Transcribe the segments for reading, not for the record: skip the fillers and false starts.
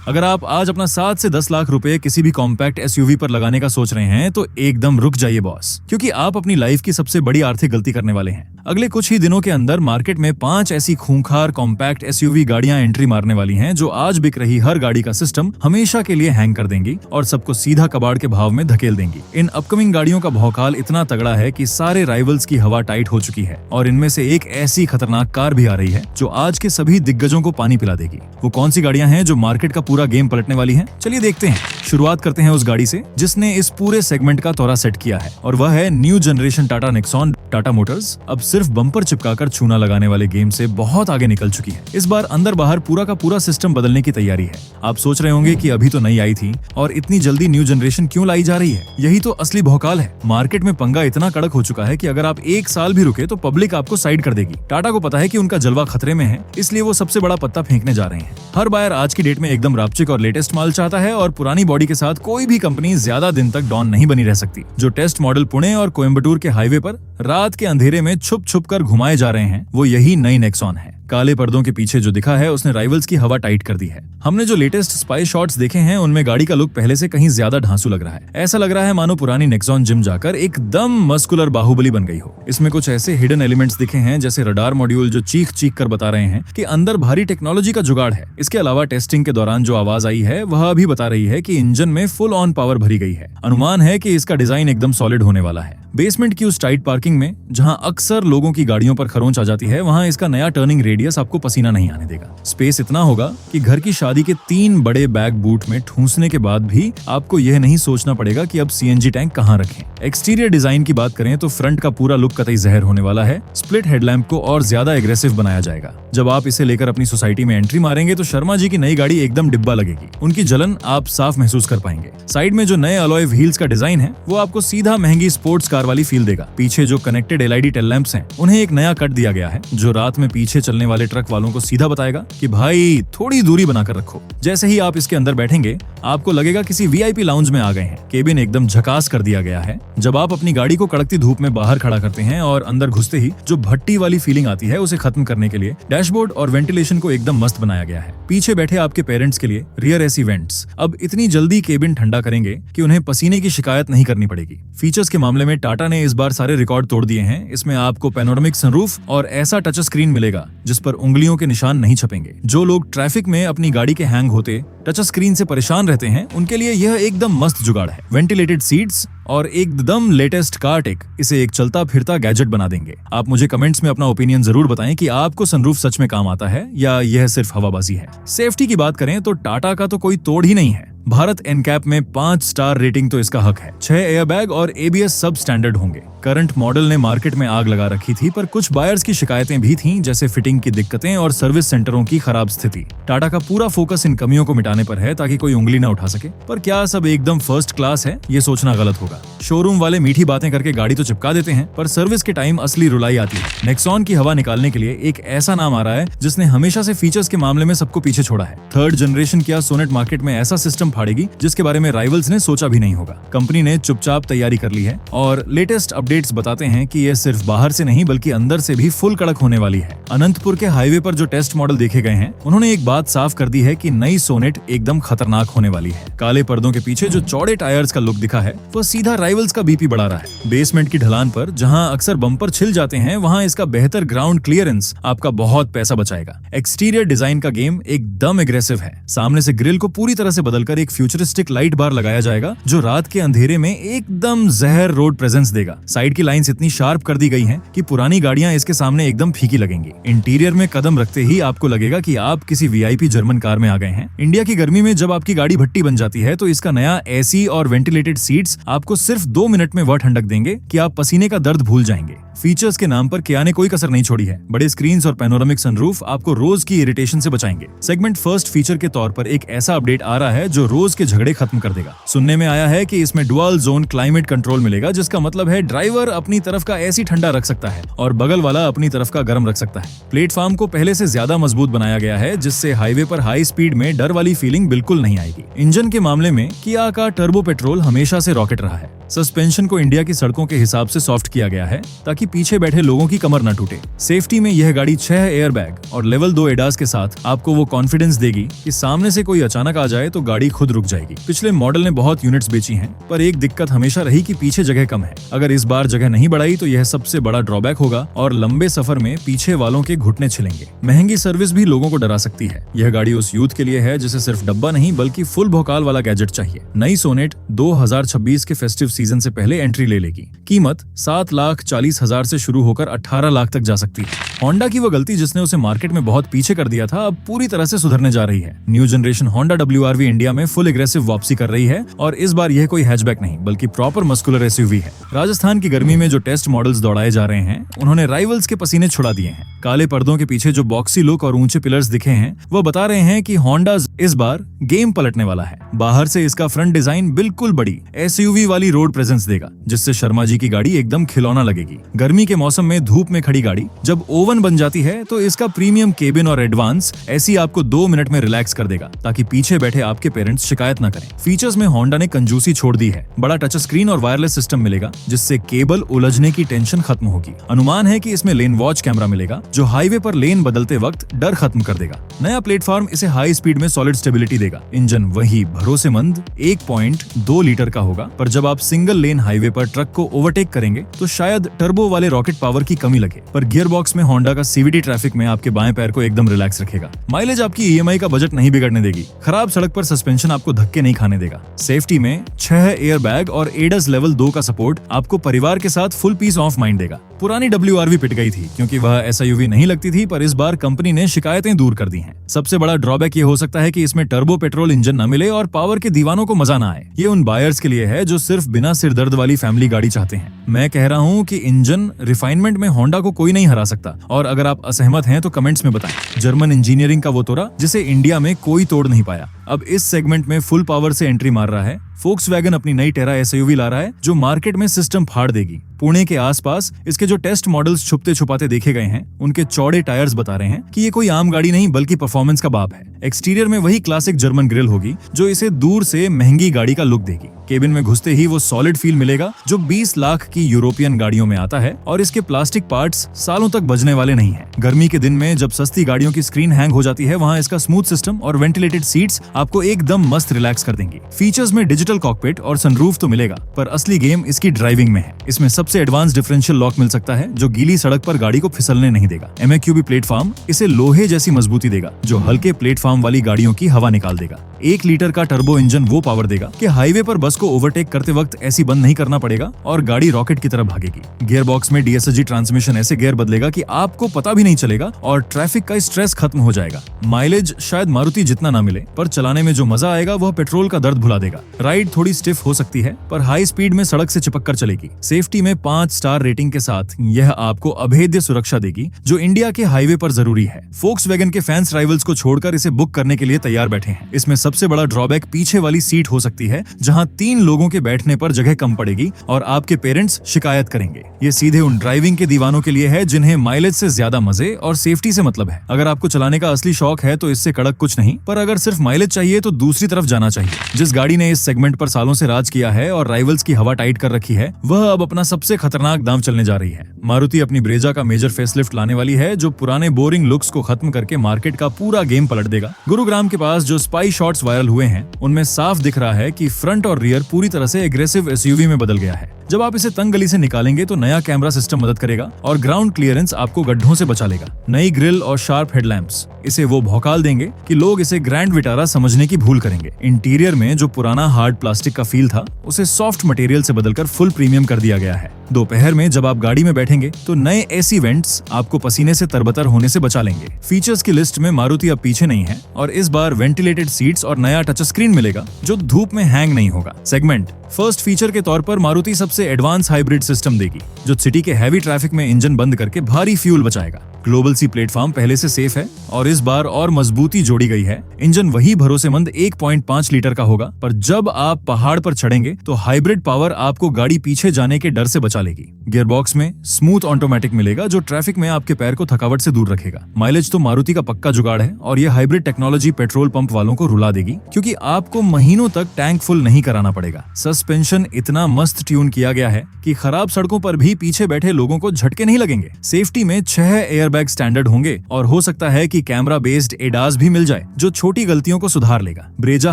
अगर आप आज अपना 7 से 10 लाख रुपए किसी भी कॉम्पैक्ट एसयूवी पर लगाने का सोच रहे हैं तो एकदम रुक जाइए बॉस, क्योंकि आप अपनी लाइफ की सबसे बड़ी आर्थिक गलती करने वाले हैं। अगले कुछ ही दिनों के अंदर मार्केट में 5 ऐसी खूंखार कॉम्पैक्ट एसयूवी गाड़ियां एंट्री मारने वाली हैं जो आज बिक रही हर गाड़ी का सिस्टम हमेशा के लिए हैंग कर देंगी और सबको सीधा कबाड़ के भाव में धकेल देंगी। इन अपकमिंग गाड़ियों का भौकाल इतना तगड़ा है कि सारे राइवल्स की हवा टाइट हो चुकी है और इनमें से एक ऐसी खतरनाक कार भी आ रही है जो आज के सभी दिग्गजों को पानी पिला देगी। वो कौन सी गाड़ियां हैं जो मार्केट का पूरा गेम पलटने वाली हैं? चलिए देखते हैं। शुरुआत करते हैं उस गाड़ी से जिसने इस पूरे सेगमेंट का तौरा सेट किया है और वह है new generation Tata Nexon. Tata Motors अब सिर्फ बम्पर चिपकाकर चूना लगाने वाले गेम से बहुत आगे निकल चुकी है। इस बार अंदर बाहर पूरा का पूरा सिस्टम बदलने की तैयारी है। आप सोच रहे होंगे कि अभी तो नई आई थी और इतनी जल्दी न्यू जनरेशन क्यों लाई जा रही है? यही तो असली भौकाल है। मार्केट में पंगा इतना कड़क हो चुका है कि अगर आप 1 साल भी रुके तो पब्लिक आपको साइड कर देगी। टाटा को पता है कि उनका जलवा खतरे में है, इसलिए वो सबसे बड़ा पत्ता फेंकने जा रहे हैं। हर बायर आज की डेट में एकदम रापचिक और लेटेस्ट माल चाहता है और पुरानी बॉडी के साथ कोई भी कंपनी ज्यादा दिन तक डॉन नहीं बनी रह सकती। जो टेस्ट मॉडल पुणे और कोयम्बटूर के हाईवे पर रात के अंधेरे में छुप छुप कर घुमाए जा रहे हैं, वो यही नई नेक्सॉन है। काले पर्दों के पीछे जो दिखा है उसने राइवल्स की हवा टाइट कर दी है। हमने जो लेटेस्ट स्पाई शॉट्स देखे हैं उनमें गाड़ी का लुक पहले से कहीं ज्यादा ढांसू लग रहा है। ऐसा लग रहा है मानो पुरानी नेक्सॉन जिम जाकर एकदम मस्कुलर बाहुबली बन गई हो। इसमें कुछ ऐसे हिडन एलिमेंट्स दिखे हैं जैसे रडार मॉड्यूल जो चीख चीख कर बता रहे हैं कि अंदर भारी टेक्नोलॉजी का जुगाड़ है। इसके अलावा टेस्टिंग के दौरान जो आवाज आई है वह भी बता रही है कि इंजन में फुल ऑन पावर भरी गई है। अनुमान है कि इसका डिजाइन एकदम सॉलिड होने वाला है। बेसमेंट की उस टाइट पार्किंग में जहां अक्सर लोगों की गाड़ियों पर खरोंच आ जाती है, वहां इसका नया टर्निंग रेडियस आपको पसीना नहीं आने देगा। स्पेस इतना होगा कि घर की शादी के 3 बड़े बैग बूट में ठूंसने के बाद भी आपको यह नहीं सोचना पड़ेगा कि अब सीएनजी टैंक कहां रखें। एक्सटीरियर डिजाइन की बात करें तो फ्रंट का पूरा लुक कतई जहर होने वाला है। स्प्लिट हेडलैम्प को और ज्यादा एग्रेसिव बनाया जाएगा। जब आप इसे लेकर अपनी सोसाइटी में एंट्री मारेंगे तो शर्मा जी की नई गाड़ी एकदम डिब्बा लगेगी। उनकी जलन आप साफ महसूस कर पाएंगे। साइड में जो नए अलॉय व्हील्स का डिजाइन है वो आपको सीधा महंगी स्पोर्ट्स कार वाली फील देगा। पीछे जो कनेक्टेड एलईडी टेल लैंप्स हैं उन्हें एक नया कट दिया गया है जो रात में पीछे चलने वाले ट्रक वालों को सीधा बताएगा कि भाई थोड़ी दूरी बनाकर रखो। जैसे ही आप इसके अंदर बैठेंगे आपको लगेगा किसी वीआईपी लाउंज में आ गए हैं। केबिन एकदम झकास कर दिया गया है। जब आप अपनी गाड़ी को कड़कती धूप में बाहर खड़ा करते हैं और अंदर घुसते ही जो भट्टी वाली फीलिंग आती है उसे खत्म करने के लिए डैशबोर्ड और वेंटिलेशन को एकदम मस्त बनाया गया है। पीछे बैठे आपके पेरेंट्स के लिए रियर एसी वेंट्स अब इतनी जल्दी केबिन ठंडा करेंगे कि उन्हें पसीने की शिकायत नहीं करनी पड़ेगी। फीचर्स के मामले में टाटा ने इस बार सारे रिकॉर्ड तोड़ दिए हैं। इसमें आपको पैनोरामिक सनरूफ और ऐसा टच स्क्रीन मिलेगा जिस पर उंगलियों के निशान नहीं छपेंगे। जो लोग ट्रैफिक में अपनी गाड़ी के हैंग होते टच स्क्रीन से परेशान रहते हैं उनके लिए यह एकदम मस्त जुगाड़ है। वेंटिलेटेड सीट्स और एकदम लेटेस्ट कार टेक इसे एक चलता फिरता गैजेट बना देंगे। आप मुझे कमेंट्स में अपना ओपिनियन जरूर बताएं कि आपको सनरूफ सच में काम आता है या यह सिर्फ हवाबाजी है। सेफ्टी की बात करें तो टाटा का तो कोई तोड़ ही नहीं है। भारत एनकैप में 5 स्टार रेटिंग तो इसका हक है। 6 एयरबैग और एबीएस सब स्टैंडर्ड होंगे। करंट मॉडल ने मार्केट में आग लगा रखी थी, पर कुछ बायर्स की शिकायतें भी थीं, जैसे फिटिंग की दिक्कतें और सर्विस सेंटरों की खराब स्थिति। टाटा का पूरा फोकस इन कमियों को मिटाने पर है ताकि कोई उंगली न उठा सके। पर क्या सब एकदम फर्स्ट क्लास है? ये सोचना गलत होगा। शोरूम वाले मीठी बातें करके गाड़ी तो चिपका देते हैं, पर सर्विस के टाइम असली रुलाई आती है। नेक्सॉन की हवा निकालने के लिए एक ऐसा नाम आ रहा है जिसने हमेशा से फीचर्स के मामले में सबको पीछे छोड़ा है। 3rd जनरेशन किया सोनेट मार्केट में ऐसा सिस्टम फाड़ेगी जिसके बारे में राइवल्स ने सोचा भी नहीं होगा। कंपनी ने चुपचाप तैयारी कर ली है और लेटेस्ट अपडेट्स बताते हैं कि यह सिर्फ बाहर से नहीं बल्कि अंदर से भी फुल कड़क होने वाली है। अनंतपुर के हाईवे पर जो टेस्ट मॉडल देखे गए हैं उन्होंने एक बात साफ कर दी है कि नई सोनेट एकदम खतरनाक होने वाली है। काले पर्दों के पीछे जो चौड़े टायर्स का लुक दिखा है वह सीधा राइवल्स का बीपी बढ़ा रहा है। बेसमेंट की ढलान पर जहां अक्सर बम्पर छिल जाते हैं वहां इसका बेहतर ग्राउंड क्लियरेंस आपका बहुत पैसा बचाएगा। एक्सटीरियर डिजाइन का गेम एकदम एग्रेसिव है। सामने से ग्रिल को पूरी तरह से बदलकर एक फ्यूचरिस्टिक लाइट बार लगाया जाएगा जो रात के अंधेरे में एकदम जहर रोड प्रेजेंस देगा। साइड की लाइंस इतनी शार्प कर दी गई हैं कि पुरानी गाड़ियां इसके सामने एकदम फीकी लगेंगी। इंटीरियर में कदम रखते ही आपको लगेगा कि आप किसी वीआईपी जर्मन कार में आ गए हैं। इंडिया की गर्मी में जब आपकी गाड़ी भट्टी बन जाती है तो इसका नया एसी और वेंटिलेटेड सीट्स आपको सिर्फ 2 मिनट में वह ठंडक देंगे कि आप पसीने का दर्द भूल जाएंगे। फीचर्स के नाम पर किया ने कोई कसर नहीं छोड़ी है। बड़े स्क्रीन्स और पैनोरामिक सनरूफ आपको रोज की इरिटेशन से बचाएंगे। सेगमेंट फर्स्ट फीचर के तौर पर एक ऐसा अपडेट आ रहा है जो रोज के झगड़े खत्म कर देगा। सुनने में आया है कि इसमें डुअल जोन क्लाइमेट कंट्रोल मिलेगा, जिसका मतलब है ड्राइवर अपनी तरफ का एसी ठंडा रख सकता है और बगल वाला अपनी तरफ का गर्म रख सकता है। प्लेटफॉर्म को पहले से ज्यादा मजबूत बनाया गया है जिससे हाईवे पर हाई स्पीड में डर वाली फीलिंग बिल्कुल नहीं आएगी। इंजन के मामले में किया का टर्बो पेट्रोल हमेशा से रॉकेट रहा है। सस्पेंशन को इंडिया की सड़कों के हिसाब से सॉफ्ट किया गया है ताकि पीछे बैठे लोगों की कमर न टूटे। सेफ्टी में यह गाड़ी 6 एयरबैग और लेवल 2 एडास के साथ आपको वो कॉन्फिडेंस देगी कि सामने से कोई अचानक आ जाए तो गाड़ी खुद रुक जाएगी। पिछले मॉडल ने बहुत यूनिट्स बेची हैं, पर एक दिक्कत हमेशा रही कि पीछे जगह कम है। अगर इस बार जगह नहीं बढ़ाई तो यह सबसे बड़ा ड्रॉबैक होगा और लंबे सफर में पीछे वालों के घुटने छिलेंगे। महंगी सर्विस भी लोगों को डरा सकती है। यह गाड़ी उस यूथ के लिए है जिसे सिर्फ डब्बा नहीं बल्कि फुल भौकाल वाला गैजेट चाहिए। नई सोनेट 2026 के फेस्टिव सीजन से पहले एंट्री ले लेगी। कीमत 7,40,000 से शुरू होकर 18 लाख तक जा सकती है। होंडा की वो गलती जिसने उसे मार्केट में बहुत पीछे कर दिया था अब पूरी तरह से सुधरने जा रही है। New generation Honda WRV India में फुल एग्रेसिव वापसी कर रही है और इस बार यह कोई हैचबैक नहीं बल्कि प्रॉपर मस्कुलर SUV है। राजस्थान की गर्मी में जो टेस्ट मॉडल्स दौड़ाए जा रहे हैं उन्होंने राइवल्स के पसीने छुड़ा दिए हैं। काले पर्दों के पीछे जो बॉक्सी लुक और ऊंचे पिलर्स दिखे हैं वो बता रहे हैं कि होंडा इस बार गेम पलटने वाला है। बाहर से इसका फ्रंट डिजाइन बिल्कुल बड़ी SUV वाली रोड प्रेजेंस देगा जिससे शर्मा जी की गाड़ी एकदम खिलौना लगेगी। गर्मी के मौसम में धूप में खड़ी गाड़ी जब ओवन बन जाती है तो इसका प्रीमियम केबिन और एडवांस एसी आपको 2 मिनट में रिलैक्स कर देगा ताकि पीछे बैठे आपके पेरेंट्स शिकायत न करें। फीचर्स में होंडा ने कंजूसी छोड़ दी है। बड़ा टच स्क्रीन और वायरलेस सिस्टम मिलेगा जिससे केबल उलझने की टेंशन खत्म होगी। अनुमान है कि इसमें लेन वॉच कैमरा मिलेगा जो हाईवे पर लेन बदलते वक्त डर खत्म कर देगा। नया प्लेटफॉर्म इसे हाई स्पीड में सॉलिड स्टेबिलिटी देगा। इंजन वही भरोसेमंद 1.2 लीटर का होगा, पर जब आप सिंगल लेन हाईवे पर ट्रक को ओवरटेक करेंगे तो शायद टर्बो वाले रॉकेट पावर की कमी लगे। पर गियर बॉक्स में होंडा का CVT ट्रैफिक में आपके बाएं पैर को एकदम रिलैक्स रखेगा। माइलेज आपकी EMI का बजट नहीं बिगड़ने देगी। खराब सड़क पर सस्पेंशन आपको धक्के नहीं खाने देगा। सेफ्टी में 6 एयरबैग और ADAS लेवल 2 का सपोर्ट आपको परिवार के साथ फुल पीस ऑफ माइंड देगा। पुरानी WRV पिट गई थी क्योंकि वह SUV नहीं लगती थी, पर इस बार कंपनी ने शिकायतें दूर कर दी हैं। सबसे बड़ा ड्रॉबैक ये हो सकता है कि इसमें टर्बो पेट्रोल इंजन न मिले और पावर के दीवानों को मजा ना आए। ये उन बायर्स के लिए है जो सिर्फ बिना सिरदर्द वाली फैमिली गाड़ी चाहते हैं। मैं कह रहा हूँ कि इंजन रिफाइनमेंट में होंडा को कोई नहीं हरा सकता, और अगर आप असहमत हैं तो कमेंट्स में बताएं। जर्मन इंजीनियरिंग का वो तोड़ा जिसे इंडिया में कोई तोड़ नहीं पाया, अब इस सेगमेंट में फुल पावर से एंट्री मार रहा है। फोक्सवैगन अपनी नई टेरा SUV ला रहा है जो मार्केट में सिस्टम फाड़ देगी। पुणे के आसपास इसके जो टेस्ट मॉडल्स छुपते छुपाते देखे गए हैं उनके चौड़े टायर्स बता रहे हैं कि ये कोई आम गाड़ी नहीं बल्कि परफॉर्मेंस का बाप है। एक्सटीरियर में वही क्लासिक जर्मन ग्रिल होगी जो इसे दूर से महंगी गाड़ी का लुक देगी। केबिन में घुसते ही वो सॉलिड फील मिलेगा जो 20 लाख की यूरोपियन गाड़ियों में आता है, और इसके प्लास्टिक पार्ट्स सालों तक बजने वाले नहीं हैं। गर्मी के दिन में जब सस्ती गाड़ियों की स्क्रीन हैंग हो जाती है वहाँ इसका स्मूथ सिस्टम और वेंटिलेटेड सीट्स आपको एकदम मस्त रिलैक्स कर देंगी। फीचर्स में डिजिटल कॉकपिट और सनरूफ तो मिलेगा, पर असली गेम इसकी ड्राइविंग में है। इसमें सबसे एडवांस डिफरेंशियल लॉक मिल सकता है जो गीली सड़क पर गाड़ी को फिसलने नहीं देगा। MAQB प्लेटफॉर्म इसे लोहे जैसी मजबूती देगा जो हल्के प्लेटफॉर्म वाली गाड़ियों की हवा निकाल देगा। 1 लीटर का टर्बो इंजन वो पावर देगा कि हाईवे पर बस को ओवरटेक करते वक्त ऐसी बंद नहीं करना पड़ेगा और गाड़ी रॉकेट की तरह भागेगी। गियर बॉक्स में DSG ट्रांसमिशन ऐसे गियर बदलेगा कि आपको पता भी नहीं चलेगा और ट्रैफिक का स्ट्रेस खत्म हो जाएगा। माइलेज शायद मारुति जितना ना मिले, पर चलाने में जो मजा आएगा वह पेट्रोल का दर्द भुला देगा। राइड थोड़ी स्टिफ हो सकती है पर हाई स्पीड में सड़क से चिपक कर चलेगी। सेफ्टी में 5 स्टार रेटिंग के साथ यह आपको अभेद्य सुरक्षा देगी जो इंडिया के हाईवे पर जरूरी है। फोक्सवैगन के फैंस राइवल्स को छोड़कर इसे बुक करने के लिए तैयार बैठे हैं। इसमें सबसे बड़ा ड्रॉबैक पीछे वाली सीट हो सकती है जहां 3 लोगों के बैठने पर जगह कम पड़ेगी और आपके पेरेंट्स शिकायत करेंगे। ये सीधे उन ड्राइविंग के दीवानों के लिए है जिन्हें माइलेज से ज्यादा मजे और सेफ्टी से मतलब है। अगर आपको चलाने का असली शौक है तो इससे कड़क कुछ नहीं, पर अगर सिर्फ माइलेज चाहिए तो दूसरी तरफ जाना चाहिए। जिस गाड़ी ने इस सेगमेंट पर सालों से राज किया है और राइवल्स की हवा टाइट कर रखी है वह अब अपना सबसे खतरनाक दांव चलने जा रही है। मारुति अपनी ब्रेजा का मेजर फेसलिफ्ट लाने वाली है जो पुराने बोरिंग लुक्स को खत्म करके मार्केट का पूरा गेम पलट देगा। गुरुग्राम के पास जो स्पाई शॉट्स वायरल हुए हैं उनमें साफ दिख रहा है कि फ्रंट और रियर पूरी तरह से एग्रेसिव SUV में बदल गया है। जब आप इसे तंग गली से निकालेंगे तो नया कैमरा सिस्टम मदद करेगा और ग्राउंड क्लियरेंस आपको गड्ढों से बचा लेगा। नई ग्रिल और शार्प हेडलैम्प्स इसे वो भौकाल देंगे कि लोग इसे ग्रैंड विटारा समझने की भूल करेंगे। इंटीरियर में जो पुराना हार्ड प्लास्टिक का फील था उसे सॉफ्ट मटेरियल से बदलकर फुल प्रीमियम कर दिया गया है। दोपहर में जब आप गाड़ी में बैठेंगे तो नए AC वेंट्स आपको पसीने से तरबतर होने से बचा लेंगे। फीचर्स की लिस्ट में मारुति अब पीछे नहीं है और इस बार वेंटिलेटेड सीट्स और नया टच स्क्रीन मिलेगा जो धूप में हैंग नहीं होगा। सेगमेंट फर्स्ट फीचर के तौर पर मारुति सबसे एडवांस हाइब्रिड सिस्टम देगी जो सिटी के हैवी ट्रैफिक में इंजन बंद करके भारी फ्यूल बचाएगा। ग्लोबल सी प्लेटफॉर्म पहले से सेफ है और इस बार और मजबूती जोड़ी गई है। इंजन वही भरोसेमंद 1.5 लीटर का होगा, पर जब आप पहाड़ पर चढ़ेंगे तो हाइब्रिड पावर आपको गाड़ी पीछे जाने के डर से बचा लेगी। गियर बॉक्स में स्मूथ ऑटोमेटिक मिलेगा जो ट्रैफिक में आपके पैर को थकावट से दूर रखेगा। माइलेज तो मारुति का पक्का जुगाड़ है और यह हाइब्रिड टेक्नोलॉजी पेट्रोल पंप वालों को रुला देगी क्योंकि आपको महीनों तक टैंक फुल नहीं कराना पड़ेगा। सस्पेंशन इतना मस्त ट्यून किया गया है कि खराब सड़कों पर भी पीछे बैठे लोगों को झटके नहीं लगेंगे। सेफ्टी में 6 एयरबैग स्टैंडर्ड होंगे और हो सकता है कि कैमरा बेस्ड एडास भी मिल जाए जो छोटी गलतियों को सुधार लेगा। ब्रेजा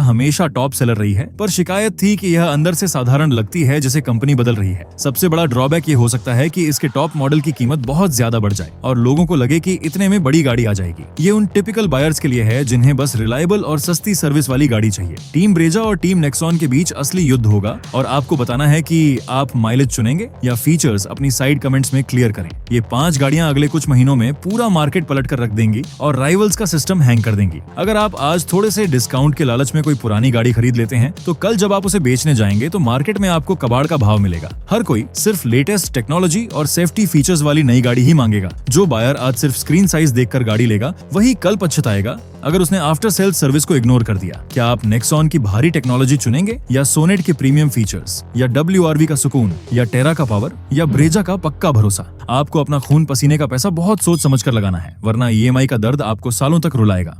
हमेशा टॉप सेलर रही है, पर शिकायत थी कि यह अंदर से साधारण लगती है जैसे कंपनी बदल रही है। सबसे बड़ा ड्रॉबैक ये हो सकता है कि इसके टॉप मॉडल की कीमत बहुत ज्यादा बढ़ जाए और लोगों को लगे कि इतने में बड़ी गाड़ी आ जाएगी। ये उन टिपिकल बायर्स के लिए है जिन्हें बस रिलायबल और सस्ती सर्विस वाली गाड़ी चाहिए। टीम ब्रेजा और टीम नेक्सॉन के बीच असली युद्ध होगा और आपको बताना है कि आप माइलेज चुनेंगे या फीचर्स अपनी साइड कमेंट्स में क्लियर करें। ये 5 गाड़ियां अगले कुछ महीनों में पूरा मार्केट पलट कर रख देंगी और राइवल्स का सिस्टम हैंग कर देंगी। अगर आप आज थोड़े से डिस्काउंट के लालच में कोई पुरानी गाड़ी खरीद लेते हैं तो कल जब आप उसे बेचने जाएंगे तो मार्केट में आपको कबाड़ का भाव मिलेगा। हर कोई सिर्फ लेटेस्ट टेक्नोलॉजी और सेफ्टी फीचर्स वाली नई गाड़ी ही मांगेगा। जो बायर आज सिर्फ स्क्रीन साइज देखकर गाड़ी लेगा वही कल पछताएगा अगर उसने आफ्टर सेल सर्विस को इग्नोर कर दिया। क्या आप नेक्सॉन की भारी टेक्नोलॉजी चुनेंगे या सोनेट के प्रीमियम फीचर्स या WRV का सुकून या टेरा का पावर या ब्रेजा का पक्का भरोसा? आपको अपना खून पसीने का पैसा बहुत सोच समझ कर लगाना है, वरना EMI का दर्द आपको सालों तक रुलाएगा।